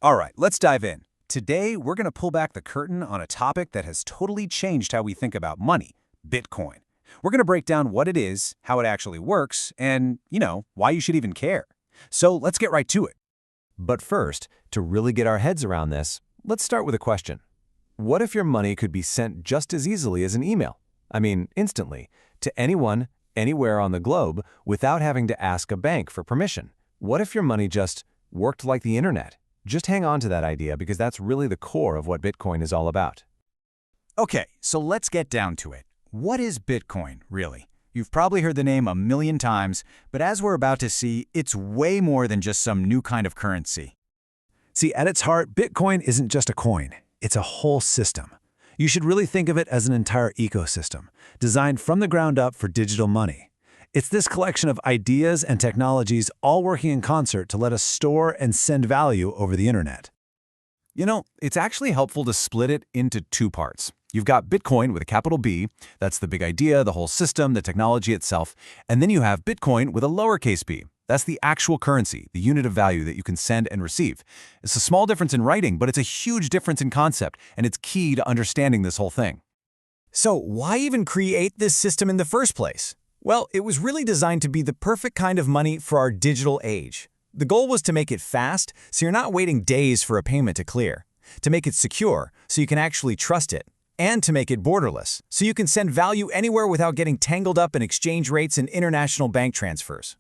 All right, let's dive in. Today, we're going to pull back the curtain on a topic that has totally changed how we think about money, Bitcoin. We're going to break down what it is, how it actually works, and, why you should even care. So let's get right to it. But first, to really get our heads around this, let's start with a question. What if your money could be sent just as easily as an email? I mean, instantly, to anyone, anywhere on the globe, without having to ask a bank for permission? What if your money just worked like the internet? Just hang on to that idea because that's really the core of what Bitcoin is all about. Okay, so let's get down to it. What is Bitcoin, really? You've probably heard the name a million times, but as we're about to see, it's way more than just some new kind of currency. See, at its heart, Bitcoin isn't just a coin. It's a whole system. You should really think of it as an entire ecosystem, designed from the ground up for digital money. It's this collection of ideas and technologies all working in concert to let us store and send value over the internet. It's actually helpful to split it into two parts. You've got Bitcoin with a capital B, that's the big idea, the whole system, the technology itself, and then you have Bitcoin with a lowercase b. That's the actual currency, the unit of value that you can send and receive. It's a small difference in writing, but it's a huge difference in concept, and it's key to understanding this whole thing. So why even create this system in the first place? Well, it was really designed to be the perfect kind of money for our digital age. The goal was to make it fast, so you're not waiting days for a payment to clear, to make it secure, so you can actually trust it, and to make it borderless, so you can send value anywhere without getting tangled up in exchange rates and international bank transfers.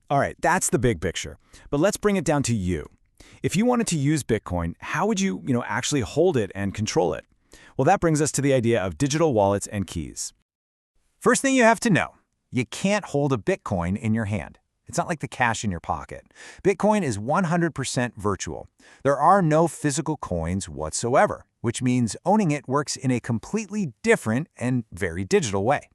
All right, that's the big picture. But let's bring it down to you. If you wanted to use Bitcoin, how would you, actually hold it and control it? Well, that brings us to the idea of digital wallets and keys. First thing you have to know, you can't hold a Bitcoin in your hand. It's not like the cash in your pocket. Bitcoin is 100% virtual. There are no physical coins whatsoever, which means owning it works in a completely different and very digital way.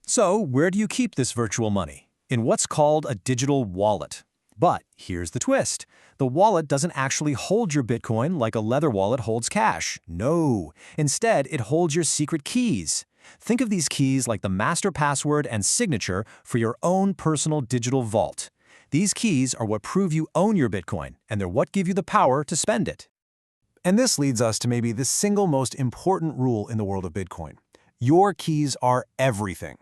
So, where do you keep this virtual money? In what's called a digital wallet. But here's the twist. The wallet doesn't actually hold your Bitcoin like a leather wallet holds cash. No. Instead, it holds your secret keys. Think of these keys like the master password and signature for your own personal digital vault. These keys are what prove you own your Bitcoin, and they're what give you the power to spend it. And this leads us to maybe the single most important rule in the world of Bitcoin. Your keys are everything.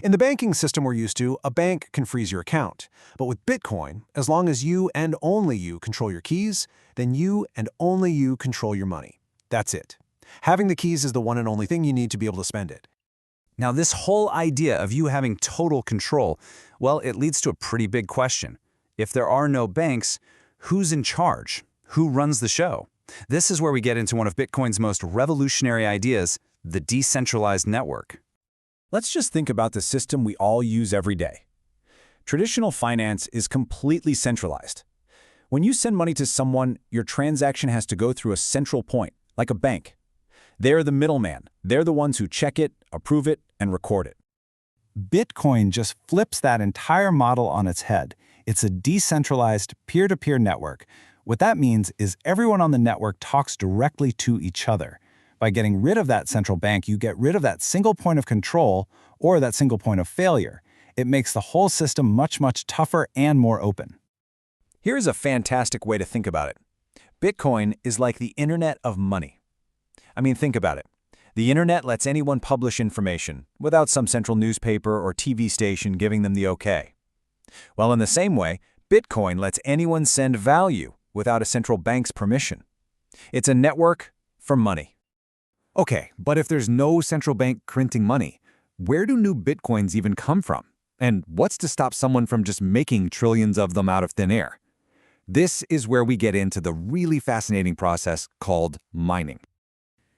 In the banking system we're used to, a bank can freeze your account. But with Bitcoin, as long as you and only you control your keys, then you and only you control your money. That's it. Having the keys is the one and only thing you need to be able to spend it. Now, this whole idea of you having total control, well, it leads to a pretty big question. If there are no banks, who's in charge? Who runs the show? This is where we get into one of Bitcoin's most revolutionary ideas, the decentralized network. Let's just think about the system we all use every day. Traditional finance is completely centralized. When you send money to someone, your transaction has to go through a central point, like a bank. They're the middleman. They're the ones who check it, approve it, and record it. Bitcoin just flips that entire model on its head. It's a decentralized peer-to-peer network. What that means is everyone on the network talks directly to each other. By getting rid of that central bank, you get rid of that single point of control or that single point of failure. It makes the whole system much, much tougher and more open. Here's a fantastic way to think about it. Bitcoin is like the internet of money. I mean, think about it. The internet lets anyone publish information without some central newspaper or TV station giving them the okay. Well, in the same way, Bitcoin lets anyone send value without a central bank's permission. It's a network for money. Okay, but if there's no central bank printing money, where do new Bitcoins even come from? And what's to stop someone from just making trillions of them out of thin air? This is where we get into the really fascinating process called mining.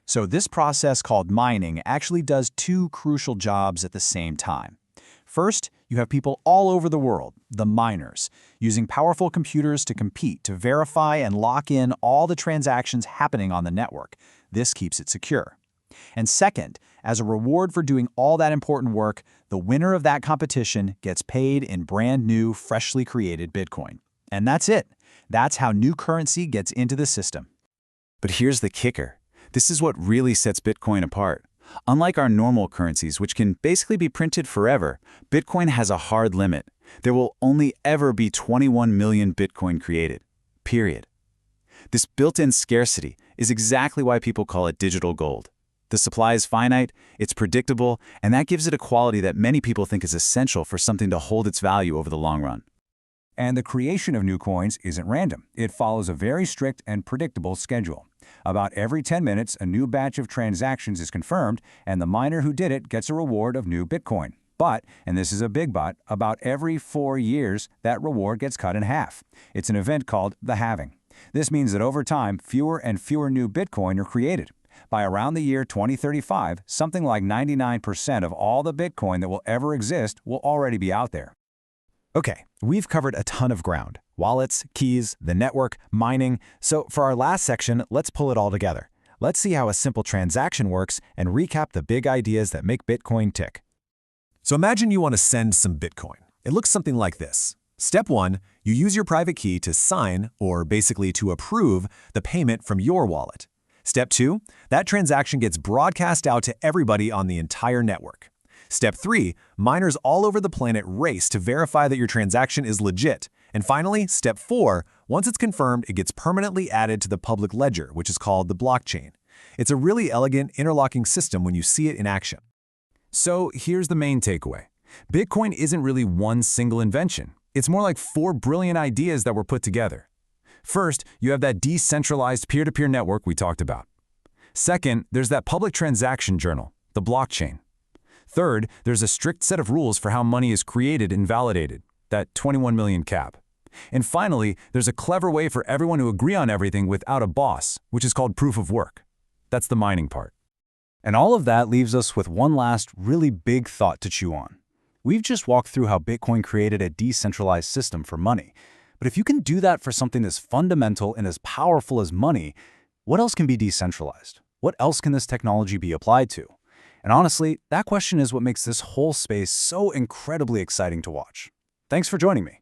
So this process called mining actually does two crucial jobs at the same time. First, you have people all over the world, the miners, using powerful computers to compete to verify and lock in all the transactions happening on the network. This keeps it secure. And second, as a reward for doing all that important work, the winner of that competition gets paid in brand new, freshly created Bitcoin. And that's it. That's how new currency gets into the system. But here's the kicker. This is what really sets Bitcoin apart. Unlike our normal currencies, which can basically be printed forever, Bitcoin has a hard limit. There will only ever be 21 million Bitcoin created. Period. This built-in scarcity is exactly why people call it digital gold. The supply is finite, it's predictable, and that gives it a quality that many people think is essential for something to hold its value over the long run. And the creation of new coins isn't random. It follows a very strict and predictable schedule. About every 10 minutes, a new batch of transactions is confirmed, and the miner who did it gets a reward of new Bitcoin. But, and this is a big but, about every 4 years, that reward gets cut in half. It's an event called the halving. This means that over time, fewer and fewer new Bitcoin are created. By around the year 2035, something like 99% of all the Bitcoin that will ever exist will already be out there. Okay, we've covered a ton of ground. Wallets, keys, the network, mining. So for our last section, let's pull it all together. Let's see how a simple transaction works and recap the big ideas that make Bitcoin tick. So imagine you want to send some Bitcoin. It looks something like this. Step 1, you use your private key to sign, or basically to approve, the payment from your wallet. Step 2, that transaction gets broadcast out to everybody on the entire network. Step 3, miners all over the planet race to verify that your transaction is legit. And finally, Step 4, once it's confirmed, it gets permanently added to the public ledger, which is called the blockchain. It's a really elegant, interlocking system when you see it in action. So here's the main takeaway. Bitcoin isn't really one single invention. It's more like 4 brilliant ideas that were put together. First, you have that decentralized peer-to-peer network we talked about. Second, there's that public transaction journal, the blockchain. Third, there's a strict set of rules for how money is created and validated, that 21 million cap. And finally, there's a clever way for everyone to agree on everything without a boss, which is called proof of work. That's the mining part. And all of that leaves us with one last really big thought to chew on. We've just walked through how Bitcoin created a decentralized system for money. But if you can do that for something as fundamental and as powerful as money, what else can be decentralized? What else can this technology be applied to? And honestly, that question is what makes this whole space so incredibly exciting to watch. Thanks for joining me.